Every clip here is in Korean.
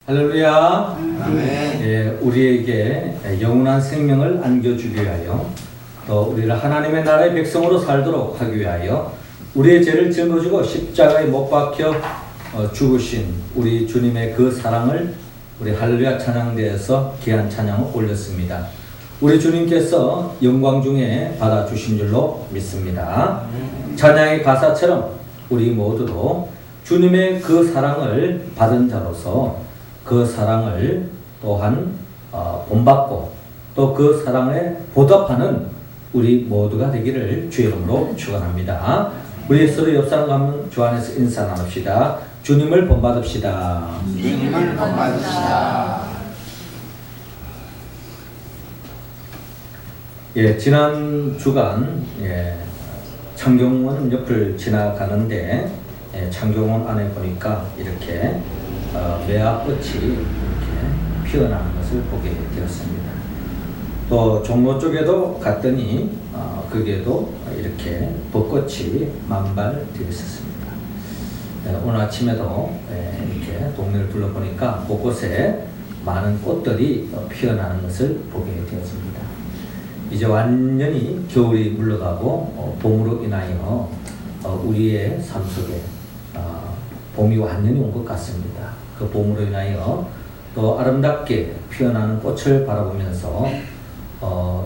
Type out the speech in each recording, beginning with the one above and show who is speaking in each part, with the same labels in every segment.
Speaker 1: 할렐루야.
Speaker 2: 아멘.
Speaker 1: 예, 우리에게 영원한 생명을 안겨주기 위하여 또 우리를 하나님의 나라의 백성으로 살도록 하기 위하여 우리의 죄를 짊어지고 십자가에 못 박혀 죽으신 우리 주님의 그 사랑을 우리 할렐루야 찬양대에서 귀한 찬양을 올렸습니다. 우리 주님께서 영광 중에 받아주신 줄로 믿습니다. 찬양의 가사처럼 우리 모두도 주님의 그 사랑을 받은 자로서 그 사랑을 또한 본받고 또 그 사랑에 보답하는 우리 모두가 되기를 주의 이름으로 축원합니다. 우리 서로 옆 사람과 주 안에서 인사 나눕시다. 주님을 본받읍시다.
Speaker 2: 주님을 본받읍시다.
Speaker 1: 예, 지난 주간 창경원 옆을 지나가는데 창경원 안에 보니까 이렇게 매화꽃이 이렇게 피어나는 것을 보게 되었습니다. 또 종로 쪽에도 갔더니 거기에도 이렇게 벚꽃이 만발되어 있었습니다. 오늘 아침에도 이렇게 동네를 둘러보니까 곳곳에 많은 꽃들이 피어나는 것을 보게 되었습니다. 이제 완전히 겨울이 물러가고 봄으로 인하여 우리의 삶 속에 봄이 완전히 온 것 같습니다. 그 봄으로 인하여 또 아름답게 피어나는 꽃을 바라보면서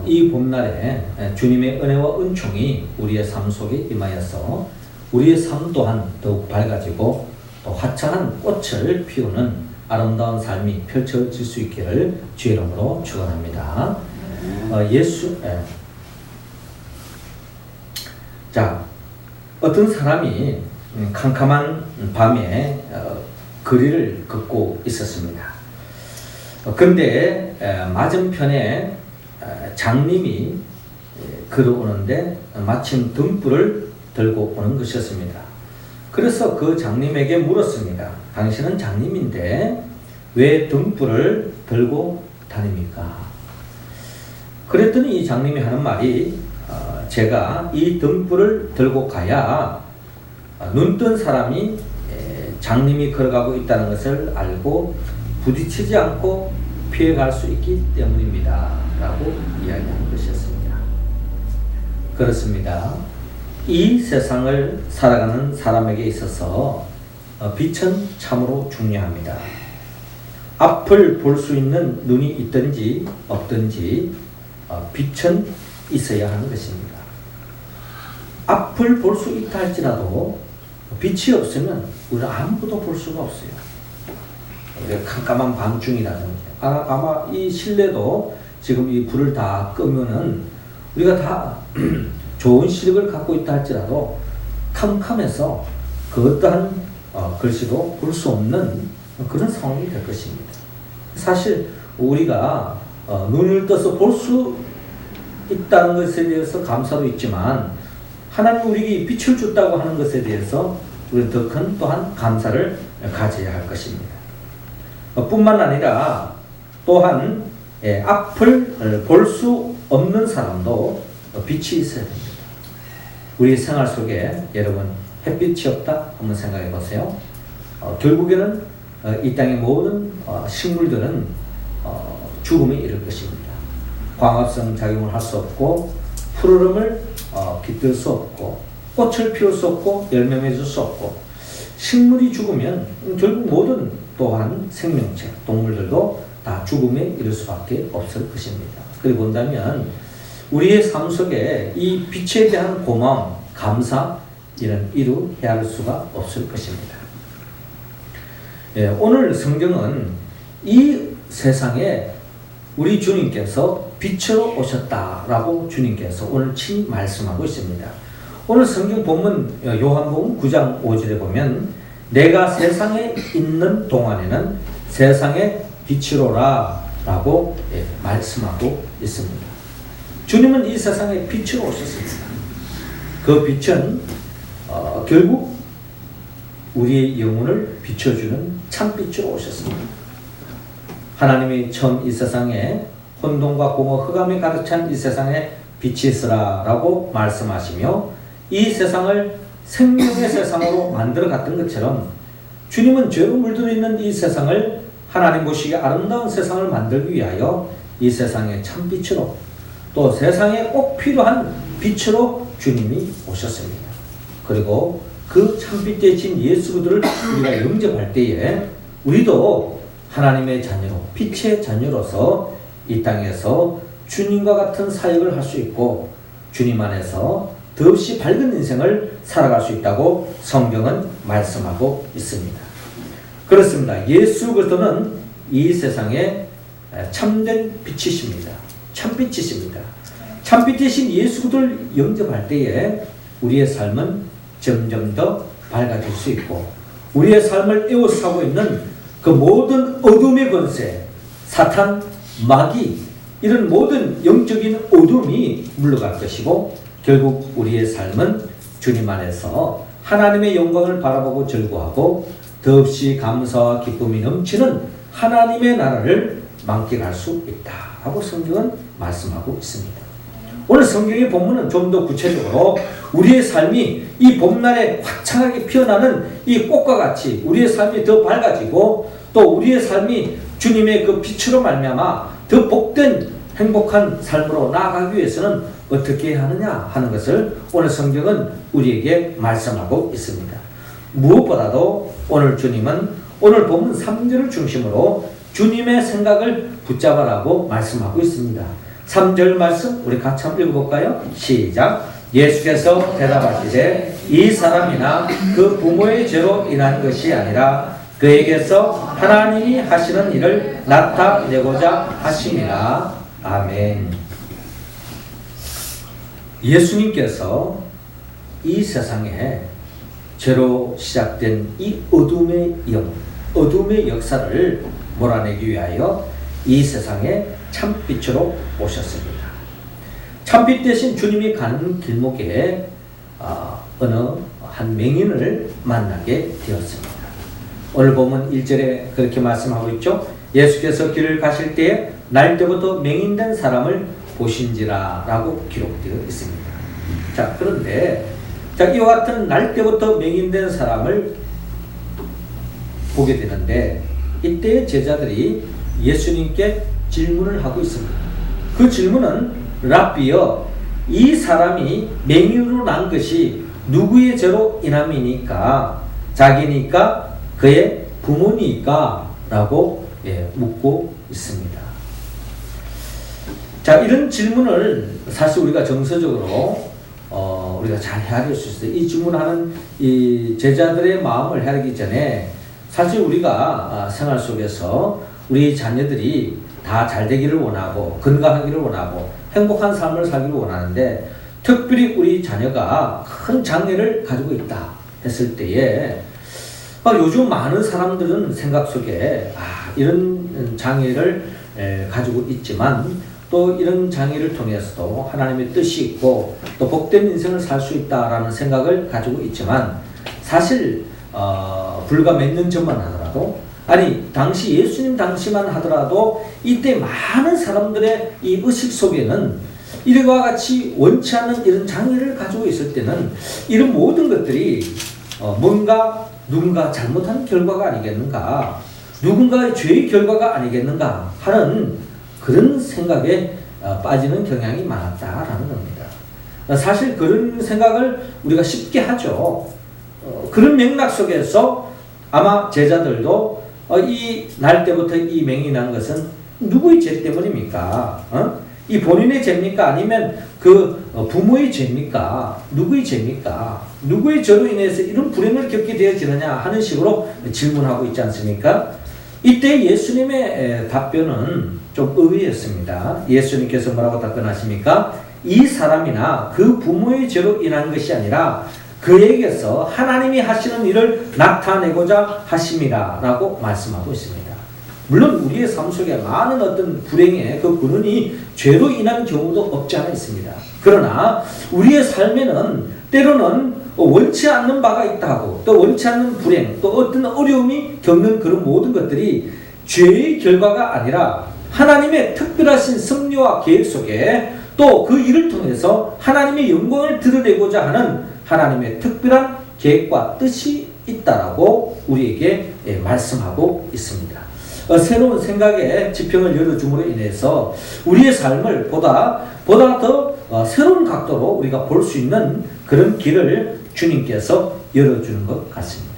Speaker 1: 이 봄날에 주님의 은혜와 은총이 우리의 삶 속에 임하여서 우리의 삶 또한 더욱 밝아지고 또 화창한 꽃을 피우는 아름다운 삶이 펼쳐질 수 있기를 주의 이름으로 축원합니다. 자, 어떤 사람이 캄캄한 밤에 거리를 걷고 있었습니다. 그런데 맞은편에 장님이 걸어오는데 마침 등불을 들고 오는 것이었습니다. 그래서 그 장님에게 물었습니다. 당신은 장님인데 왜 등불을 들고 다닙니까? 그랬더니 이 장님이 하는 말이 제가 이 등불을 들고 가야 눈뜬 사람이 장님이 걸어가고 있다는 것을 알고 부딪히지 않고 피해갈 수 있기 때문입니다. 라고 이야기하는 것이었습니다. 그렇습니다. 이 세상을 살아가는 사람에게 있어서 빛은 참으로 중요합니다. 앞을 볼 수 있는 눈이 있든지 없든지 빛은 있어야 하는 것입니다. 앞을 볼 수 있다 할지라도 빛이 없으면 우리는 아무것도 볼 수가 없어요. 캄캄한 밤중이라든지 아마 이 실내도 지금 이 불을 다 끄면은 우리가 다 좋은 시력을 갖고 있다 할지라도 캄캄해서 그 어떠한 글씨도 볼 수 없는 그런 상황이 될 것입니다. 사실 우리가 눈을 떠서 볼 수 있다는 것에 대해서 감사도 있지만 하나님 우리에게 빛을 줬다고 하는 것에 대해서 우리는 더 큰 또한 감사를 가져야 할 것입니다. 뿐만 아니라 또한 앞을 볼 수 없는 사람도 빛이 있어야 됩니다. 우리 생활 속에 여러분 햇빛이 없다? 한번 생각해 보세요. 결국에는 이 땅의 모든 식물들은 죽음에 이를 것입니다. 광합성 작용을 할 수 없고 푸르름을 깃들 수 없고 꽃을 피울 수 없고 열매 맺을 수 없고 식물이 죽으면 결국 모든 또한 생명체, 동물들도 다 죽음에 이를 수밖에 없을 것입니다. 그리고 본다면 우리의 삶 속에 이 빛에 대한 고마움, 감사 이런 이루 헤아릴 수가 없을 것입니다. 오늘 성경은 이 세상에 우리 주님께서 빛으로 오셨다라고 주님께서 오늘 친히 말씀하고 있습니다. 오늘 성경 본문 요한복음 9장 5절에 보면 내가 세상에 있는 동안에는 세상의 빛이로라 라고 말씀하고 있습니다. 주님은 이 세상에 빛으로 오셨습니다. 그 빛은 결국 우리의 영혼을 비춰주는 참빛으로 오셨습니다. 하나님이 처음 이 세상에 혼돈과 공허 흑암이 가득 찬 이 세상에 빛이 있으라 라고 말씀하시며 이 세상을 생명의 세상으로 만들어 갔던 것처럼 주님은 죄로 물들어 있는 이 세상을 하나님 보시기에 아름다운 세상을 만들기 위하여 이 세상의 참빛으로 또 세상에 꼭 필요한 빛으로 주님이 오셨습니다. 그리고 그 참빛 대신 예수 그리스도를 우리가 영접할 때에 우리도 하나님의 자녀로 빛의 자녀로서 이 땅에서 주님과 같은 사역을 할 수 있고 주님 안에서 더없이 밝은 인생을 살아갈 수 있다고 성경은 말씀하고 있습니다. 그렇습니다. 예수 그리스도는 이 세상에 참된 빛이십니다. 참빛이십니다. 참빛이신 예수 그리스도를 영접할 때에 우리의 삶은 점점 더 밝아질 수 있고 우리의 삶을 에워싸고 있는 그 모든 어둠의 권세, 사탄, 마귀 이런 모든 영적인 어둠이 물러갈 것이고 결국 우리의 삶은 주님 안에서 하나님의 영광을 바라보고 즐거워하고 더없이 감사와 기쁨이 넘치는 하나님의 나라를 만끽할 수 있다 하고 성경은 말씀하고 있습니다. 오늘 성경의 본문은 좀 더 구체적으로 우리의 삶이 이 봄날에 화창하게 피어나는 이 꽃과 같이 우리의 삶이 더 밝아지고 또 우리의 삶이 주님의 그 빛으로 말미암아 더 복된 행복한 삶으로 나아가기 위해서는 어떻게 해야 하느냐 하는 것을 오늘 성경은 우리에게 말씀하고 있습니다. 무엇보다도 오늘 주님은 오늘 본문 3절을 중심으로 주님의 생각을 붙잡아라고 말씀하고 있습니다. 3절 말씀 우리 같이 한번 읽어볼까요? 시작. 예수께서 대답하시되 이 사람이나 그 부모의 죄로 인한 것이 아니라 그에게서 하나님이 하시는 일을 나타내고자 하심이라. 아멘. 예수님께서 이 세상에 죄로 시작된 이 어둠의 영, 어둠의 역사를 몰아내기 위하여 이 세상에 참빛으로 오셨습니다. 참빛 대신 주님이 가는 길목에 어느 한 맹인을 만나게 되었습니다. 오늘 보면 1절에 그렇게 말씀하고 있죠. 예수께서 길을 가실 때에 날 때부터 맹인된 사람을 보신지라 라고 기록되어 있습니다. 자, 그런데 이와 같은 날 때부터 맹인된 사람을 보게 되는데 이때 제자들이 예수님께 질문을 하고 있습니다. 그 질문은 랍비여 이 사람이 맹인으로 난 것이 누구의 죄로 인함이니까 자기니까 그의 부모니까 라고 묻고 있습니다. 자, 이런 질문을 사실 우리가 정서적으로 우리가 잘 헤아릴 수 있어요. 이 질문하는 이 제자들의 마음을 헤아리기 전에 사실 우리가 생활 속에서 우리 자녀들이 다 잘 되기를 원하고 건강하기를 원하고 행복한 삶을 살기를 원하는데 특별히 우리 자녀가 큰 장애를 가지고 있다 했을 때에 요즘 많은 사람들은 생각 속에 이런 장애를 가지고 있지만 또 이런 장애를 통해서도 하나님의 뜻이 있고 또 복된 인생을 살 수 있다라는 생각을 가지고 있지만 사실 불과 몇 년 전만 하더라도 당시 예수님 당시만 하더라도 이때 많은 사람들의 이 의식 속에는 이와 같이 원치 않는 이런 장애를 가지고 있을 때는 이런 모든 것들이 뭔가 누군가 잘못한 결과가 아니겠는가, 누군가의 죄의 결과가 아니겠는가 하는 그런 생각에 빠지는 경향이 많았다라는 겁니다. 사실 그런 생각을 우리가 쉽게 하죠. 그런 맥락 속에서 아마 제자들도 이 날 때부터 이 맹이 난 것은 누구의 죄 때문입니까? 이 본인의 죄입니까? 아니면 그 부모의 죄입니까? 누구의 죄입니까? 누구의 죄로 인해서 이런 불행을 겪게 되어지느냐 하는 식으로 질문하고 있지 않습니까? 이때 예수님의 답변은 좀 의외였습니다. 예수님께서 뭐라고 답변하십니까? 이 사람이나 그 부모의 죄로 인한 것이 아니라 그에게서 하나님이 하시는 일을 나타내고자 하심이라 라고 말씀하고 있습니다. 물론 우리의 삶 속에 많은 어떤 불행의 그 근원이 죄로 인한 경우도 없지 않아 있습니다. 그러나 우리의 삶에는 때로는 원치 않는 바가 있다고, 또 원치 않는 불행, 또 어떤 어려움이 겪는 그런 모든 것들이 죄의 결과가 아니라 하나님의 특별하신 섭리와 계획 속에 또 그 일을 통해서 하나님의 영광을 드러내고자 하는 하나님의 특별한 계획과 뜻이 있다라고 우리에게 말씀하고 있습니다. 새로운 생각의 지평을 열어줌으로 인해서 우리의 삶을 보다 더 새로운 각도로 우리가 볼 수 있는 그런 길을 주님께서 열어주는 것 같습니다.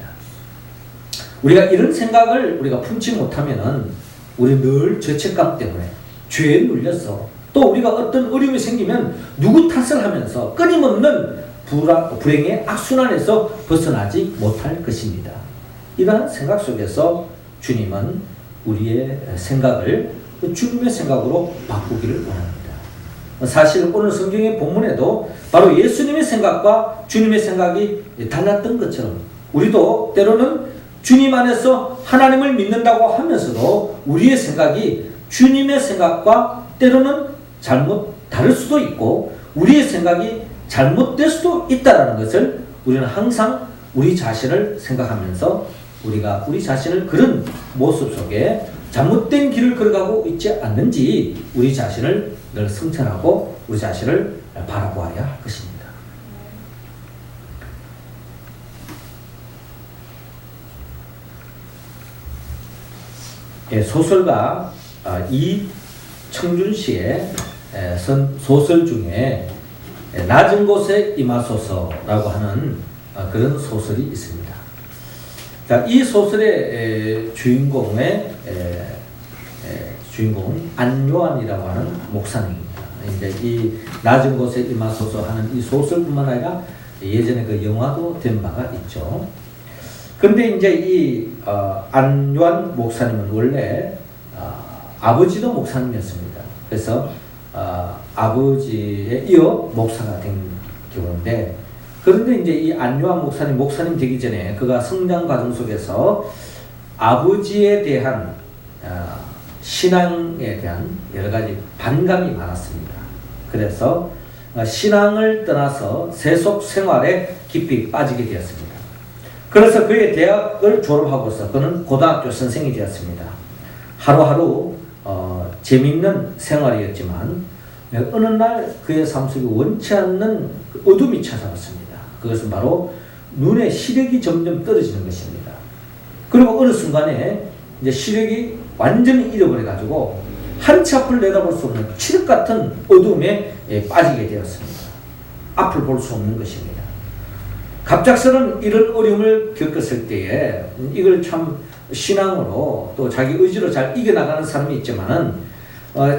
Speaker 1: 우리가 이런 생각을 우리가 품지 못하면은 우리 늘 죄책감 때문에 죄에 눌려서 또 우리가 어떤 어려움이 생기면 누구 탓을 하면서 끊임없는 불행의 악순환에서 벗어나지 못할 것입니다. 이러한 생각 속에서 주님은 우리의 생각을 주님의 생각으로 바꾸기를 원합니다. 사실 오늘 성경의 본문에도 바로 예수님의 생각과 주님의 생각이 달랐던 것처럼 우리도 때로는 주님 안에서 하나님을 믿는다고 하면서도 우리의 생각이 주님의 생각과 때로는 다를 수도 있고 우리의 생각이 잘못될 수도 있다는 것을 우리는 항상 우리 자신을 생각하면서 우리가 우리 자신을 그런 모습 속에 잘못된 길을 걸어가고 있지 않는지 우리 자신을 늘 성찰하고 우리 자신을 바라보아야 할 것입니다. 소설가 이청준 씨의 소설 중에 낮은 곳에 임하소서라고 하는 그런 소설이 있습니다. 이 소설의 주인공은 안요한이라고 하는 목사님입니다. 이제 이 낮은 곳에 임하소서 하는 이 소설뿐만 아니라 예전에 그 영화도 된 바가 있죠. 그런데 이제 이 안요한 목사님은 원래 아버지도 목사님이었습니다. 그래서 아버지에 이어 목사가 된 경우인데, 그런데 이제 이 안요한 목사님 되기 전에 그가 성장 과정 속에서 아버지에 대한 신앙에 대한 여러 가지 반감이 많았습니다. 그래서 신앙을 떠나서 세속 생활에 깊이 빠지게 되었습니다. 그래서 그의 대학을 졸업하고서 그는 고등학교 선생이 되었습니다. 하루하루 재미있는 생활이었지만 어느 날 그의 삶 속에 원치 않는 어둠이 찾아왔습니다. 그것은 바로 눈의 시력이 점점 떨어지는 것입니다. 그리고 어느 순간에 이제 시력이 완전히 잃어버려가지고 한치 앞을 내다볼 수 없는 칠흑 같은 어둠에 빠지게 되었습니다. 앞을 볼 수 없는 것입니다. 갑작스런 이런 어려움을 겪었을 때에 이걸 참 신앙으로 또 자기 의지로 잘 이겨나가는 사람이 있지만은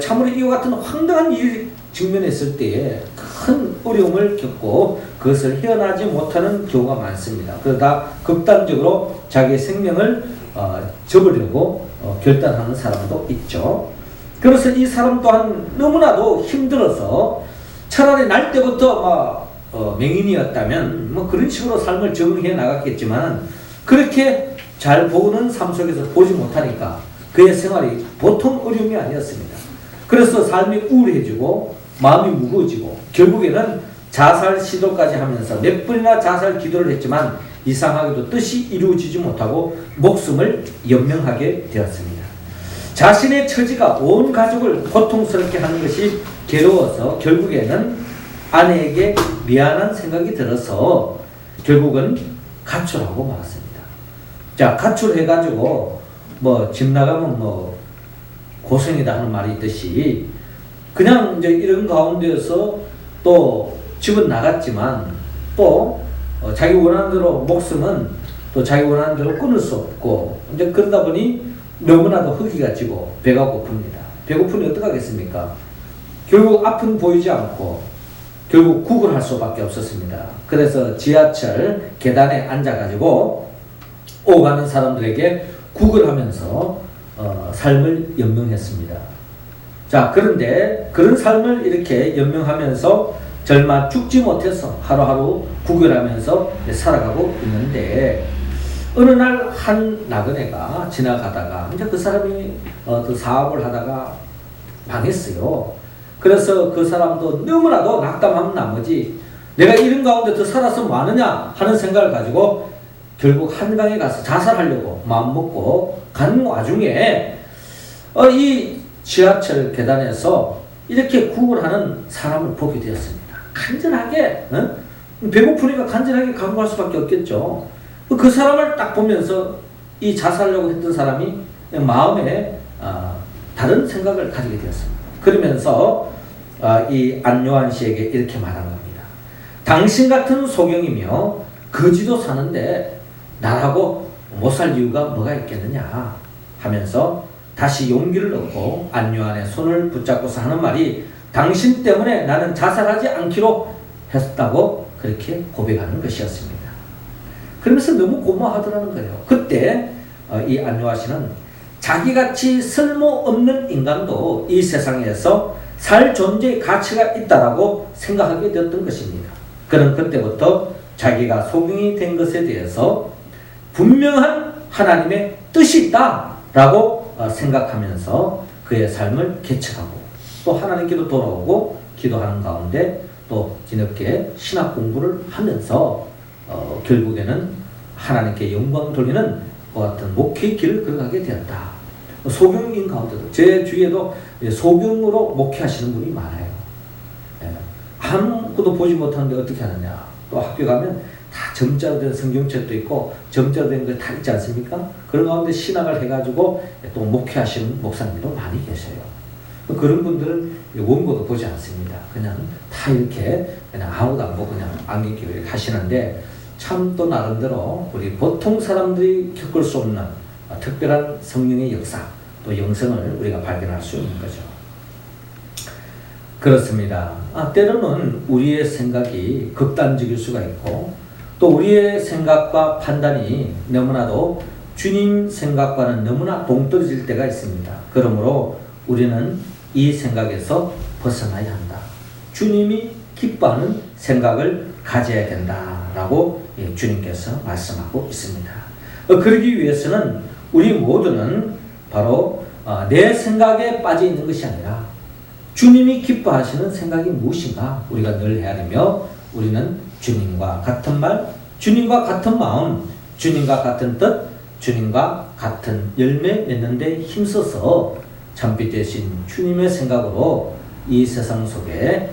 Speaker 1: 참으로 이와 같은 황당한 일을 직면했을 때에 큰 어려움을 겪고 그것을 헤어나지 못하는 경우가 많습니다. 그러다 극단적으로 자기의 생명을 접으려고 결단하는 사람도 있죠. 그래서 이 사람 또한 너무나도 힘들어서 차라리 날 때부터 맹인이었다면 뭐 그런 식으로 삶을 적응해 나갔겠지만 그렇게 잘 보는 삶 속에서 보지 못하니까 그의 생활이 보통 어려움이 아니었습니다. 그래서 삶이 우울해지고 마음이 무거워지고 결국에는 자살 시도까지 하면서 몇 번이나 자살 기도를 했지만 이상하게도 뜻이 이루어지지 못하고 목숨을 연명하게 되었습니다. 자신의 처지가 온 가족을 고통스럽게 하는 것이 괴로워서 결국에는 아내에게 미안한 생각이 들어서 결국은 가출하고 말았습니다. 자, 가출해가지고 집 나가면 고생이다 하는 말이 있듯이 그냥 이제 이런 가운데서 또 집은 나갔지만 또 자기 원하는 대로 목숨은 또 자기 원하는 대로 끊을 수 없고 이제 그러다 보니 너무나도 허기가 지고 배가 고픕니다. 배고프니 어떡하겠습니까? 결국 앞은 보이지 않고 결국 구걸할 수밖에 없었습니다. 그래서 지하철 계단에 앉아가지고 오가는 사람들에게 구걸하면서 삶을 연명했습니다. 자, 그런데 그런 삶을 이렇게 연명하면서 절마 죽지 못해서 하루하루 구걸하면서 살아가고 있는데 어느 날 한 나그네가 지나가다가 이제 그 사람이 그 사업을 하다가 망했어요. 그래서 그 사람도 너무나도 낙담한 나머지 내가 이런 가운데 더 살아서 뭐하느냐 하는 생각을 가지고 결국 한강에 가서 자살하려고 마음먹고 가는 와중에 이 지하철 계단에서 이렇게 구걸하는 사람을 보게 되었습니다. 간절하게 배고프니까 간절하게 각오할 수밖에 없겠죠. 그 사람을 딱 보면서 이 자살하려고 했던 사람이 마음에 다른 생각을 가지게 되었습니다. 그러면서 이 안요한 씨에게 이렇게 말한 겁니다. 당신 같은 소경이며 거지도 사는데 나라고 못 살 이유가 뭐가 있겠느냐 하면서 다시 용기를 얻고 안요한의 손을 붙잡고서 하는 말이 당신 때문에 나는 자살하지 않기로 했다고 그렇게 고백하는 것이었습니다. 그러면서 너무 고마워하더라는 거예요. 그때 이 안요한 씨는 자기같이 쓸모없는 인간도 이 세상에서 살 존재의 가치가 있다라고 생각하게 되었던 것입니다. 그는 그때부터 자기가 소경이 된 것에 대해서 분명한 하나님의 뜻이 있다라고 생각하면서 그의 삶을 개척하고 또 하나님께로 돌아오고 기도하는 가운데 또 뒤늦게 신학 공부를 하면서 결국에는 하나님께 영광 돌리는 것 같은 목회의 길을 걸어가게 되었다. 소경인 가운데도 제 주위에도 소경으로 목회하시는 분이 많아요. 아무것도 보지 못하는데 어떻게 하느냐. 또 학교 가면 다 점자로 된 성경책도 있고 점자로 된 거 다 있지 않습니까? 그런 가운데 신학을 해가지고 또 목회하시는 목사님도 많이 계세요. 그런 분들은 원고도 보지 않습니다. 그냥 다 이렇게 그냥 아무도 안 보고 그냥 암기기를 하시는데 참 또 나름대로 우리 보통 사람들이 겪을 수 없는 특별한 성령의 역사 또 영성을 우리가 발견할 수 있는 거죠. 그렇습니다. 때로는 우리의 생각이 극단적일 수가 있고 또 우리의 생각과 판단이 너무나도 주님 생각과는 너무나 동떨어질 때가 있습니다. 그러므로 우리는 이 생각에서 벗어나야 한다. 주님이 기뻐하는 생각을 가져야 된다라고 주님께서 말씀하고 있습니다. 그러기 위해서는 우리 모두는 바로 내 생각에 빠져 있는 것이 아니라 주님이 기뻐하시는 생각이 무엇인가 우리가 늘 헤아리며 우리는 주님과 같은 말, 주님과 같은 마음, 주님과 같은 뜻, 주님과 같은 열매 맺는 데 힘써서 참빛 대신 주님의 생각으로 이 세상 속에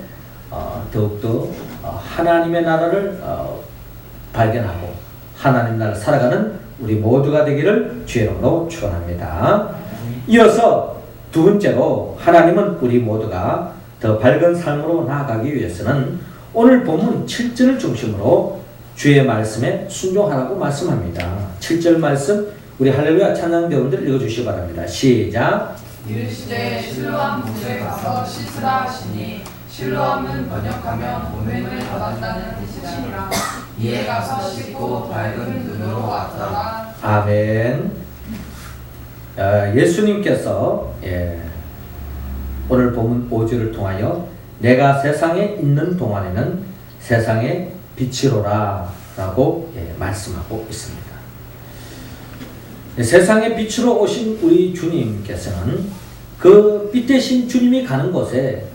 Speaker 1: 더욱더 하나님의 나라를 발견하고 하나님 나라를 살아가는 우리 모두가 되기를 주의 이름으로 축원합니다. 이어서 두 번째로 하나님은 우리 모두가 더 밝은 삶으로 나아가기 위해서는 오늘 본문 7절을 중심으로 주의 말씀에 순종하라고 말씀합니다. 7절 말씀 우리 할렐루야 찬양대원들 읽어주시기 바랍니다. 시작.
Speaker 3: 이르시되 실로암 물에 가서 씻으라 하시니 실로암은 번역하면 보냄을 받았다는 뜻이니라. 이에 가서 씻고 밝은 눈으로 왔더라.
Speaker 1: 아멘. 예수님께서 오늘 본문 5절을 통하여 내가 세상에 있는 동안에는 세상의 빛이로라 라고 말씀하고 있습니다. 세상의 빛으로 오신 우리 주님께서는 그 빛 대신 주님이 가는 곳에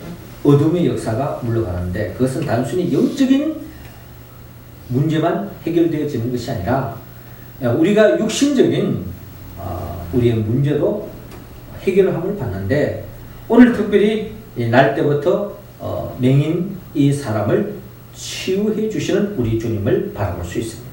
Speaker 1: 어둠의 역사가 물러가는데 그것은 단순히 영적인 문제만 해결되어지는 것이 아니라 우리가 육신적인 우리의 문제도 해결함을 받는데 오늘 특별히 날 때부터 맹인 이 사람을 치유해 주시는 우리 주님을 바라볼 수 있습니다.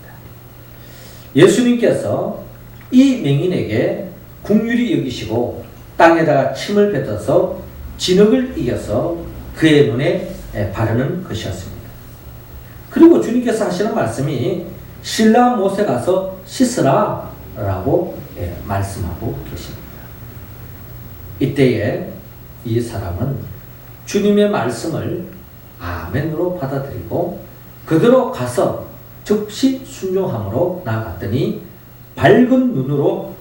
Speaker 1: 예수님께서 이 맹인에게 긍휼히 여기시고 땅에다가 침을 뱉어서 진흙을 이겨서 그의 눈에 바르는 것이었습니다. 그리고 주님께서 하시는 말씀이 실로암 못에 가서 씻으라 라고 말씀하고 계십니다. 이때에 이 사람은 주님의 말씀을 아멘으로 받아들이고 그대로 가서 즉시 순종함으로 나아갔더니 밝은 눈으로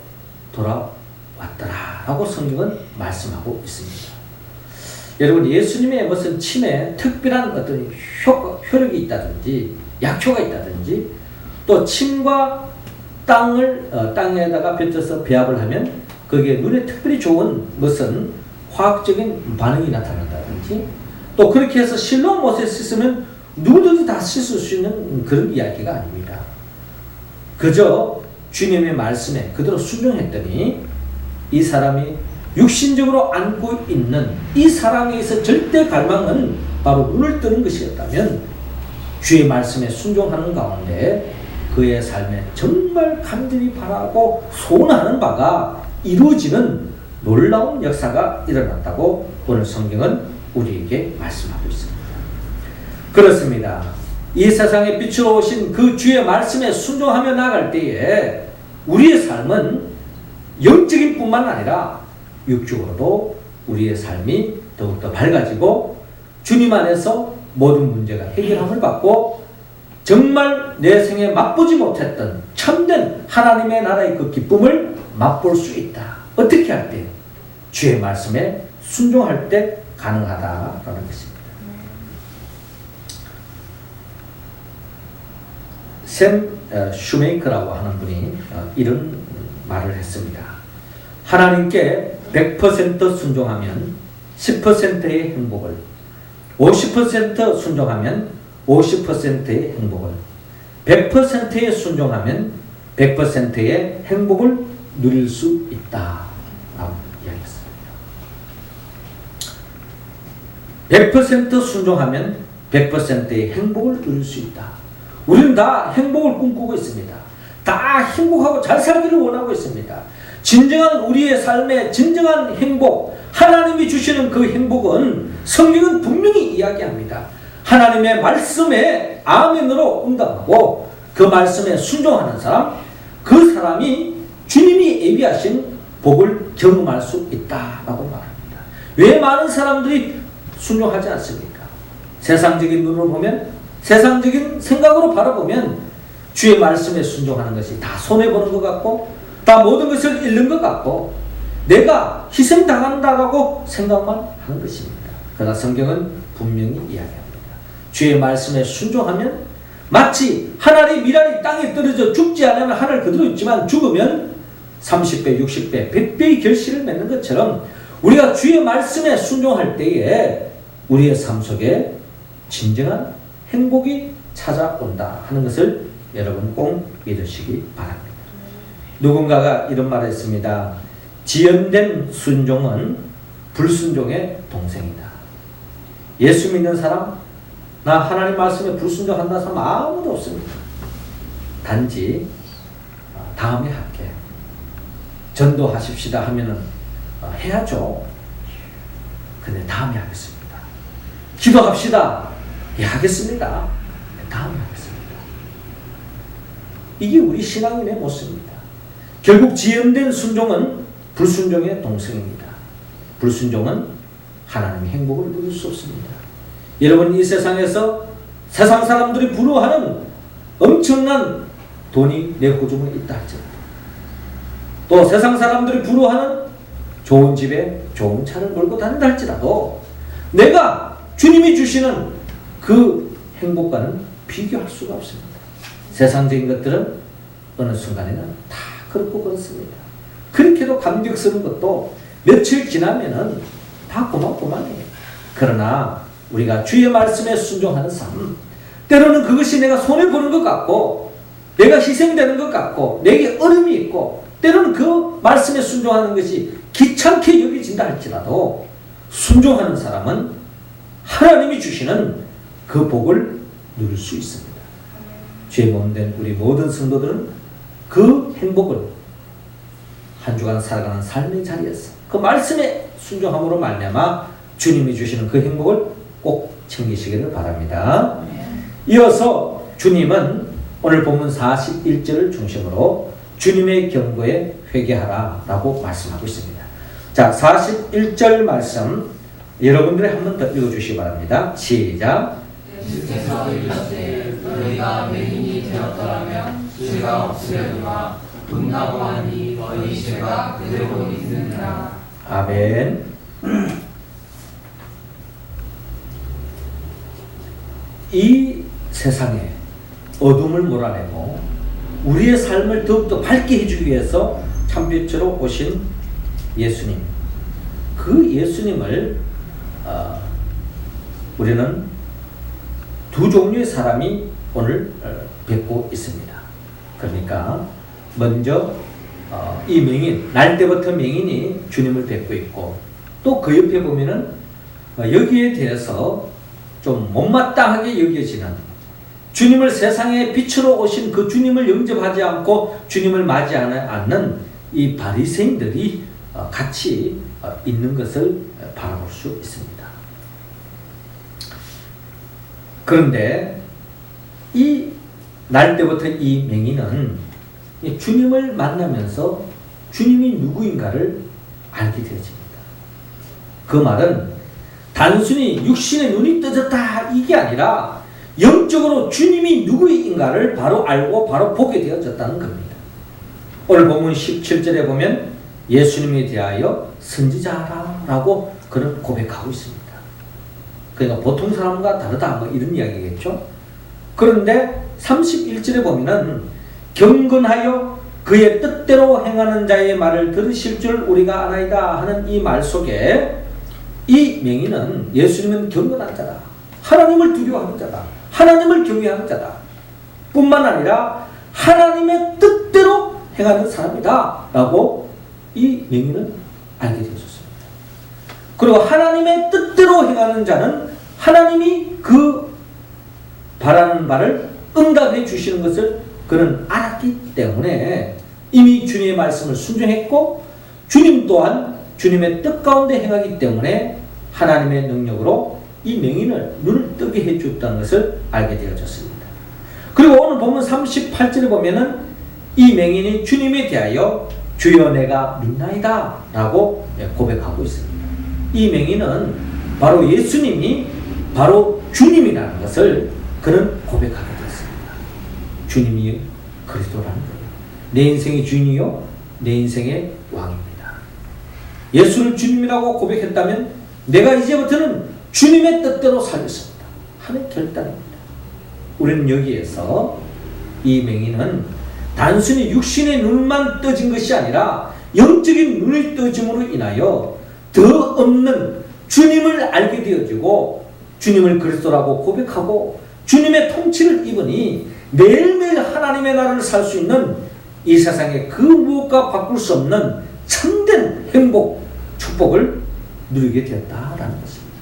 Speaker 1: 돌아왔더라 라고 성경은 말씀하고 있습니다. 여러분 예수님의 무슨 침에 특별한 어떤 효력이 있다든지 약효가 있다든지 또 침과 땅에다가 뱉어서 배합을 하면 거기에 눈에 특별히 좋은 무슨 화학적인 반응이 나타난다든지 또 그렇게 해서 실로암 못에 씻으면 누구든지 다 씻을 수 있는 그런 이야기가 아닙니다. 그저 주님의 말씀에 그대로 순종했더니 이 사람이 육신적으로 안고 있는 이 사람에게서 절대 갈망은 바로 눈을 뜨는 것이었다면 주의 말씀에 순종하는 가운데 그의 삶에 정말 간절히 바라고 소원하는 바가 이루어지는 놀라운 역사가 일어났다고 오늘 성경은 우리에게 말씀하고 있습니다. 그렇습니다. 이 세상에 빛으로 오신 그 주의 말씀에 순종하며 나갈 때에 우리의 삶은 영적인 뿐만 아니라 육적으로도 우리의 삶이 더욱더 밝아지고 주님 안에서 모든 문제가 해결함을 받고 정말 내 생에 맛보지 못했던 참된 하나님의 나라의 그 기쁨을 맛볼 수 있다. 어떻게 할 때? 주의 말씀에 순종할 때 가능하다라는 것입니다. 샘 슈메이커라고 하는 분이 이런 말을 했습니다. 하나님께 100% 순종하면 10%의 행복을, 50% 순종하면 50%의 행복을, 100%에 순종하면 100%의 행복을 누릴 수 있다 라고 이야기했습니다. 100% 순종하면 100%의 행복을 누릴 수 있다. 우리는 다 행복을 꿈꾸고 있습니다. 다 행복하고 잘 살기를 원하고 있습니다. 진정한 우리의 삶의 진정한 행복, 하나님이 주시는 그 행복은 성경은 분명히 이야기합니다. 하나님의 말씀에 아멘으로 응답하고 그 말씀에 순종하는 사람, 그 사람이 주님이 예비하신 복을 경험할 수 있다라고 말합니다. 왜 많은 사람들이 순종하지 않습니까? 세상적인 눈으로 보면, 세상적인 생각으로 바라보면 주의 말씀에 순종하는 것이 다 손해보는 것 같고 다 모든 것을 잃는 것 같고 내가 희생당한다라고 생각만 하는 것입니다. 그러나 성경은 분명히 이야기합니다. 주의 말씀에 순종하면 마치 하늘의 미랄이 땅에 떨어져 죽지 않으면 하늘 그대로 있지만 죽으면 30배, 60배, 100배의 결실을 맺는 것처럼 우리가 주의 말씀에 순종할 때에 우리의 삶 속에 진정한 행복이 찾아온다 하는 것을 여러분 꼭 믿으시기 바랍니다. 누군가가 이런 말을 했습니다. 지연된 순종은 불순종의 동생이다. 예수 믿는 사람, 나 하나님 말씀에 불순종한다는 사람 아무도 없습니다. 단지 다음에 할게. 전도하십시다 하면은 해야죠. 근데 다음에 하겠습니다. 기도합시다. 예, 하겠습니다. 다음에 하겠습니다. 이게 우리 신앙인의 모습입니다. 결국 지연된 순종은 불순종의 동생입니다. 불순종은 하나님의 행복을 누릴 수 없습니다. 여러분, 이 세상에서 세상 사람들이 부러워하는 엄청난 돈이 내 호주머니에 있다 할지라도, 또 세상 사람들이 부러워하는 좋은 집에 좋은 차를 몰고 다닌다 할지라도 내가 주님이 주시는 그 행복과는 비교할 수가 없습니다. 세상적인 것들은 어느 순간에는 다 그렇고 그렇습니다. 그렇게도 감격스러운 것도 며칠 지나면은 다 고만고만해요. 그러나 우리가 주의 말씀에 순종하는 삶, 때로는 그것이 내가 손해보는 것 같고 내가 희생되는 것 같고 내게 어려움이 있고 때로는 그 말씀에 순종하는 것이 귀찮게 여겨진다 할지라도 순종하는 사람은 하나님이 주시는 그 복을 누릴 수 있습니다. 주의 몸된 우리 모든 성도들은 그 행복을 한 주간 살아가는 삶의 자리에서 그 말씀에 순종함으로 말미암아 주님이 주시는 그 행복을 꼭 챙기시기를 바랍니다. 이어서 주님은 오늘 본문 41절을 중심으로 주님의 경고에 회개하라 라고 말씀하고 있습니다. 자, 41절 말씀 여러분들이 한 번 더 읽어주시기 바랍니다. 시작.
Speaker 3: 주께서 이르시되 너희가 맹인이 되었더라면 죄가 없으려니와 분나고 하니 너희 죄가 그대로 있느니라.
Speaker 1: 아멘. 이 세상에 어둠을 몰아내고 우리의 삶을 더욱더 밝게 해주기 위해서 참빛으로 오신 예수님, 그 예수님을 우리는 두 종류의 사람이 오늘 뵙고 있습니다. 그러니까 먼저 이 맹인, 날 때부터 맹인이 주님을 뵙고 있고 또 그 옆에 보면은 여기에 대해서 좀 못마땅하게 여겨지는 주님을 세상의 빛으로 오신 그 주님을 영접하지 않고 주님을 맞이하지 않는 이 바리새인들이 같이 있는 것을 바라볼 수 있습니다. 그런데 이 날 때부터 이 맹인은 주님을 만나면서 주님이 누구인가를 알게 되어집니다. 그 말은 단순히 육신의 눈이 떠졌다 이게 아니라 영적으로 주님이 누구인가를 바로 알고 바로 보게 되어졌다는 겁니다. 오늘 본문 17절에 보면 예수님에 대하여 선지자라고 그는 고백하고 있습니다. 그러니까 보통 사람과 다르다 뭐 이런 이야기겠죠. 그런데 31절에 보면은 경건하여 그의 뜻대로 행하는 자의 말을 들으실 줄 우리가 아나이다 하는 이 말 속에 이 맹인은 예수님은 경건한 자다. 하나님을 두려워하는 자다. 하나님을 경외하는 자다. 뿐만 아니라 하나님의 뜻대로 행하는 사람이다 라고 이 맹인은 알게 되었습니다. 그리고 하나님의 뜻대로 행하는 자는 하나님이 그 바라는 바를 응답해 주시는 것을 그는 알았기 때문에 이미 주님의 말씀을 순종했고 주님 또한 주님의 뜻 가운데 행하기 때문에 하나님의 능력으로 이 맹인을 눈을 뜨게 해주었다는 것을 알게 되어졌습니다. 그리고 오늘 보면 38절에 보면은 이 맹인이 주님에 대하여 주여 내가 믿나이다 라고 고백하고 있습니다. 이 맹인은 바로 예수님이 바로 주님이라는 것을 그는 고백하게 됐습니다. 주님이 그리스도라는 거예요. 내 인생의 주인이요 내 인생의 왕입니다. 예수를 주님이라고 고백했다면 내가 이제부터는 주님의 뜻대로 살겠습니다 하는 결단입니다. 우리는 여기에서 이 맹인은 단순히 육신의 눈만 떠진 것이 아니라 영적인 눈이 떠짐으로 인하여 더 없는 주님을 알게 되어지고 주님을 그리스도라고 고백하고 주님의 통치를 입으니 매일매일 하나님의 나라를 살 수 있는 이 세상에 그 무엇과 바꿀 수 없는 참된 행복, 축복을 누리게 되었다라는 것입니다.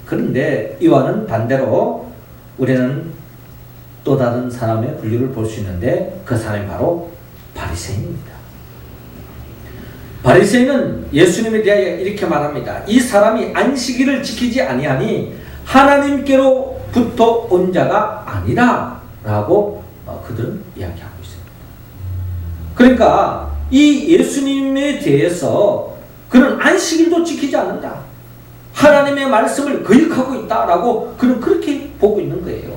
Speaker 1: 그런데 이와는 반대로 우리는 또 다른 사람의 분류를 볼 수 있는데 그 사람이 바로 바리새인입니다. 바리새인은 예수님에 대하여 이렇게 말합니다. 이 사람이 안식일을 지키지 아니하니 하나님께로부터 온 자가 아니라 라고 그들은 이야기하고 있습니다. 그러니까 이 예수님에 대해서 그는 안식일도 지키지 않는다. 하나님의 말씀을 거역하고 있다라고 그는 그렇게 보고 있는 거예요.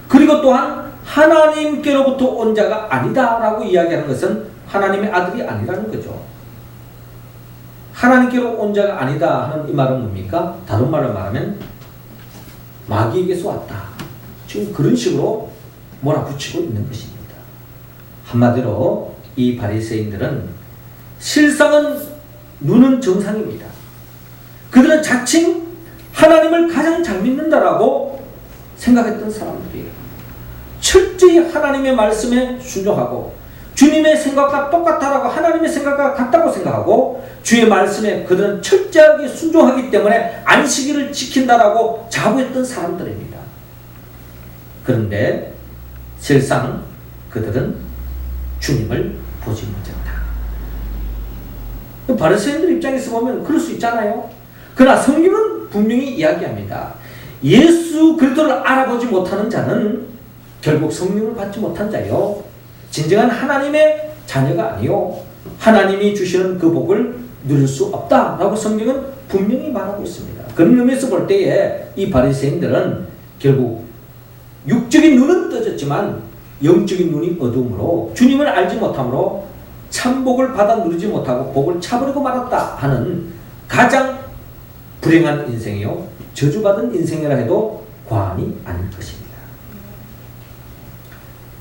Speaker 1: 그리고 또한 하나님께로부터 온 자가 아니다라고 이야기하는 것은 하나님의 아들이 아니라는 거죠. 하나님께로 온 자가 아니다 하는 이 말은 뭡니까? 다른 말로 말하면 마귀에게서 왔다. 지금 그런 식으로 몰아붙이고 있는 것입니다. 한마디로 이 바리새인들은 실상은 눈은 정상입니다. 그들은 자칭 하나님을 가장 잘 믿는다라고 생각했던 사람들이에요. 철저히 하나님의 말씀에 순종하고 주님의 생각과 똑같다라고 하나님의 생각과 같다고 생각하고 주의 말씀에 그들은 철저하게 순종하기 때문에 안식일을 지킨다라고 자부했던 사람들입니다. 그런데 실상 그들은 주님을 보지 못했다. 바리새인들 입장에서 보면 그럴 수 있잖아요. 그러나 성경은 분명히 이야기합니다. 예수 그리스도를 알아보지 못하는 자는 결국 성령을 받지 못한 자요. 진정한 하나님의 자녀가 아니요. 하나님이 주시는 그 복을 누릴 수 없다라고 성경은 분명히 말하고 있습니다. 그런 의미에서 볼 때에 이 바리새인들은 결국 육적인 눈은 떠졌지만 영적인 눈이 어두움으로 주님을 알지 못함으로 참복을 받아 누리지 못하고 복을 차버리고 말았다 하는 가장 불행한 인생이요 저주받은 인생이라 해도 과언이 아닐 것입니다.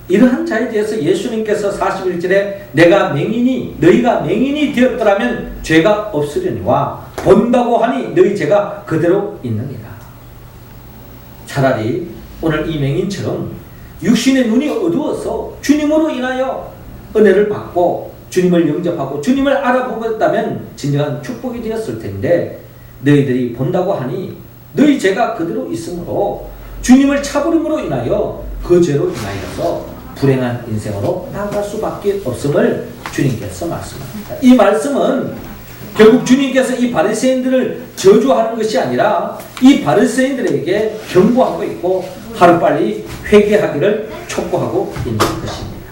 Speaker 1: 이러한 자에 대해서 예수님께서 41절에 너희가 맹인이 되었더라면 죄가 없으려니와 본다고 하니 너희 죄가 그대로 있느니라. 차라리 오늘 이 맹인처럼 육신의 눈이 어두워서 주님으로 인하여 은혜를 받고 주님을 영접하고 주님을 알아보겠다면 진정한 축복이 되었을 텐데 너희들이 본다고 하니 너희 죄가 그대로 있으므로 주님을 차버림으로 인하여 그 죄로 인하여서 불행한 인생으로 나아갈 수밖에 없음을 주님께서 말씀합니다. 이 말씀은 결국 주님께서 이 바리새인들을 저주하는 것이 아니라 이 바리새인들에게 경고하고 있고 하루빨리 회개하기를 촉구하고 있는 것입니다.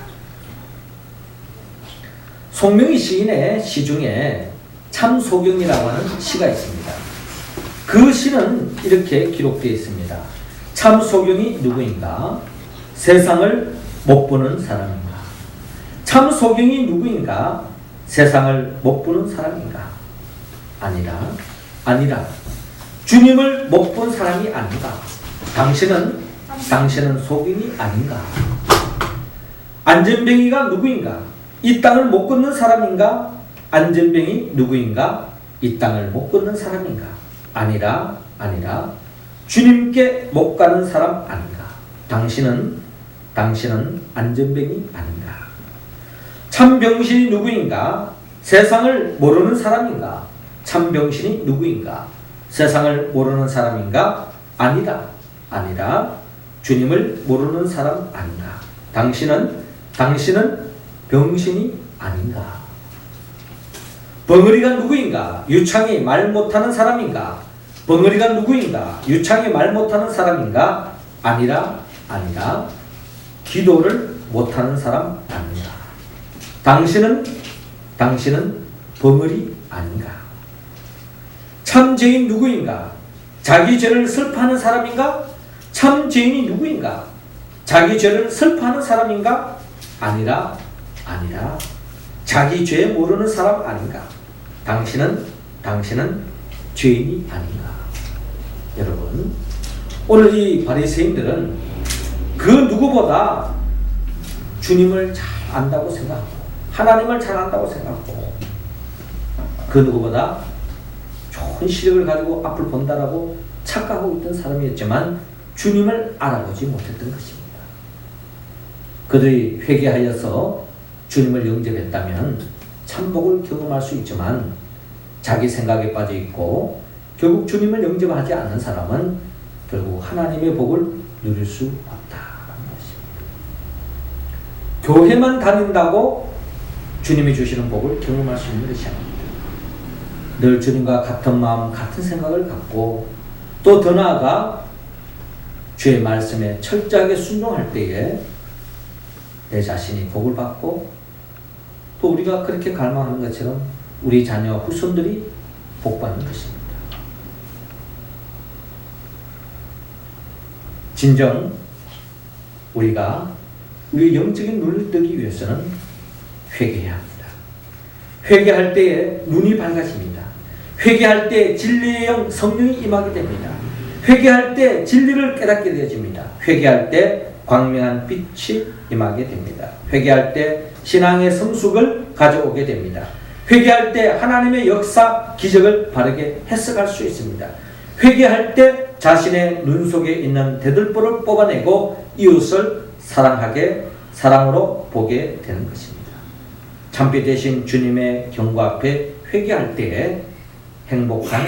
Speaker 1: 송명희 시인의 시 중에 참소경이라고 하는 시가 있습니다. 그 시는 이렇게 기록되어 있습니다. 참소경이 누구인가? 세상을 못 보는 사람인가? 참소경이 누구인가? 세상을 못 보는 사람인가? 아니라 주님을 못 본 사람이 아닌가? 당신은 소경이 아닌가? 안전뱅이가 누구인가? 이 땅을 못 걷는 사람인가? 안전뱅이 누구인가? 이 땅을 못 걷는 사람인가? 아니라 주님께 못 가는 사람 아닌가? 당신은 안전뱅이 아닌가? 참병신이 누구인가? 세상을 모르는 사람인가? 참병신이 누구인가? 세상을 모르는 사람인가? 아니라 주님을 모르는 사람 아닌가? 당신은 병신이 아닌가? 벙어리가 누구인가? 유창이 말 못하는 사람인가? 벙어리가 누구인가? 유창이 말 못하는 사람인가? 아니라 기도를 못하는 사람 아닌가? 당신은 벙어리 아닌가? 참 죄인 누구인가? 자기 죄를 슬퍼하는 사람인가? 참 죄인이 누구인가? 자기 죄를 슬퍼하는 사람인가? 아니라 자기 죄 모르는 사람 아닌가? 당신은 죄인이 아닌가? 여러분, 오늘 이 바리새인들은 그 누구보다 주님을 잘 안다고 생각하고 하나님을 잘 안다고 생각하고 그 누구보다 좋은 시력을 가지고 앞을 본다라고 착각하고 있던 사람이었지만 주님을 알아보지 못했던 것입니다. 그들이 회개하여서 주님을 영접했다면 참복을 경험할 수 있지만 자기 생각에 빠져 있고 결국 주님을 영접하지 않는 사람은 결국 하나님의 복을 누릴 수 없다는 것입니다. 교회만 다닌다고 주님이 주시는 복을 경험할 수 있는 것이 아닙니다. 늘 주님과 같은 마음, 같은 생각을 갖고 또 더 나아가 주의 말씀에 철저하게 순종할 때에 내 자신이 복을 받고 또 우리가 그렇게 갈망하는 것처럼 우리 자녀 후손들이 복받는 것입니다. 진정 우리가 우리 영적인 눈을 뜨기 위해서는 회개해야 합니다. 회개할 때에 눈이 밝아집니다. 회개할 때 진리의 영 성령이 임하게 됩니다. 회개할 때 진리를 깨닫게 되어집니다. 회개할 때 광명한 빛이 임하게 됩니다. 회개할 때 신앙의 성숙을 가져오게 됩니다. 회개할 때 하나님의 역사, 기적을 바르게 해석할 수 있습니다. 회개할 때 자신의 눈 속에 있는 대들보를 뽑아내고 이웃을 사랑으로 보게 되는 것입니다. 참빛 되신 주님의 경고 앞에 회개할 때에 행복한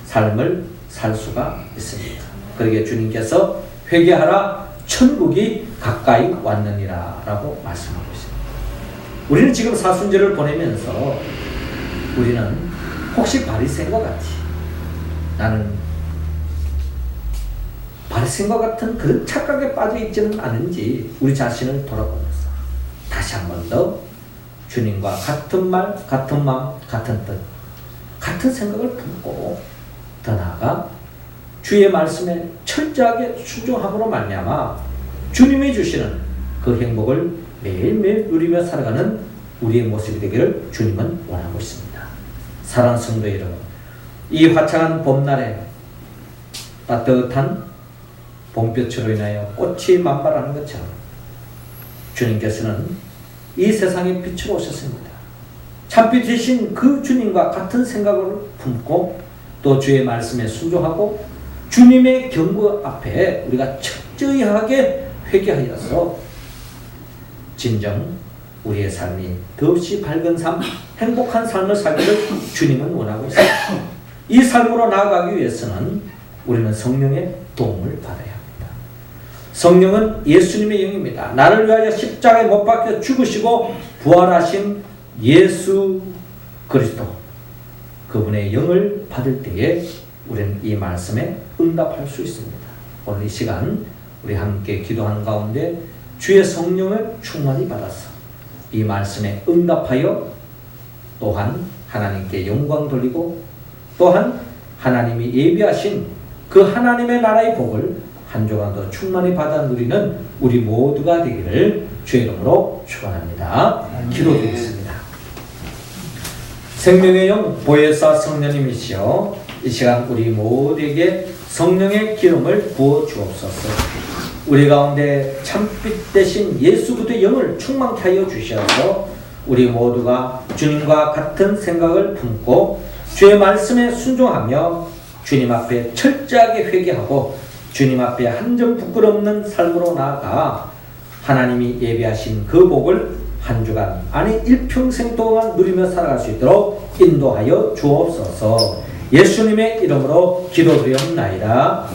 Speaker 1: 삶을 살 수가 있습니다. 그러기에 주님께서 회개하라 천국이 가까이 왔느니라 라고 말씀하고 있습니다. 우리는 지금 사순절을 보내면서 우리는 혹시 바리새인과 같이 나는 바리새인과 같은 그런 착각에 빠져 있지는 않은지 우리 자신을 돌아보면서 다시 한 번 더 주님과 같은 말, 같은 마음, 같은 뜻, 같은 생각을 품고 더 나아가 주의 말씀에 철저하게 순종함으로 말미암아 주님이 주시는 그 행복을 매일매일 누리며 살아가는 우리의 모습이 되기를 주님은 원하고 있습니다. 사랑하는 성도 여러분, 이 화창한 봄날에 따뜻한 봄볕으로 인하여 꽃이 만발하는 것처럼 주님께서는 이 세상의 빛으로 오셨습니다. 참빛 되신 그 주님과 같은 생각을 품고 또 주의 말씀에 순종하고 주님의 경고 앞에 우리가 철저하게 회개하여서 진정 우리의 삶이 더없이 밝은 삶, 행복한 삶을 살기를 주님은 원하고 있습니다. 이 삶으로 나아가기 위해서는 우리는 성령의 도움을 받아야 합니다. 성령은 예수님의 영입니다. 나를 위하여 십자가에 못 박혀 죽으시고 부활하신 예수 그리스도 그분의 영을 받을 때에 우리는 이 말씀에 응답할 수 있습니다. 오늘 이 시간 우리 함께 기도하는 가운데 주의 성령을 충만히 받아서 이 말씀에 응답하여 또한 하나님께 영광 돌리고 또한 하나님이 예비하신 그 하나님의 나라의 복을 한 주간도 충만히 받아 누리는 우리 모두가 되기를 주의 이름으로 축원합니다. 기도드리겠습니다. 생명의 영 보혜사 성령님이시여 이 시간 우리 모두에게 성령의 기름을 부어 주옵소서. 우리 가운데 참빛 대신 예수 그리스도의 영을 충만케 하여 주셔서 우리 모두가 주님과 같은 생각을 품고 주의 말씀에 순종하며 주님 앞에 철저하게 회개하고 주님 앞에 한 점 부끄럽는 삶으로 나아가 하나님이 예비하신 그 복을 한 주간 아니 일평생 동안 누리며 살아갈 수 있도록 인도하여 주옵소서. 예수님의 이름으로 기도드리옵나이다.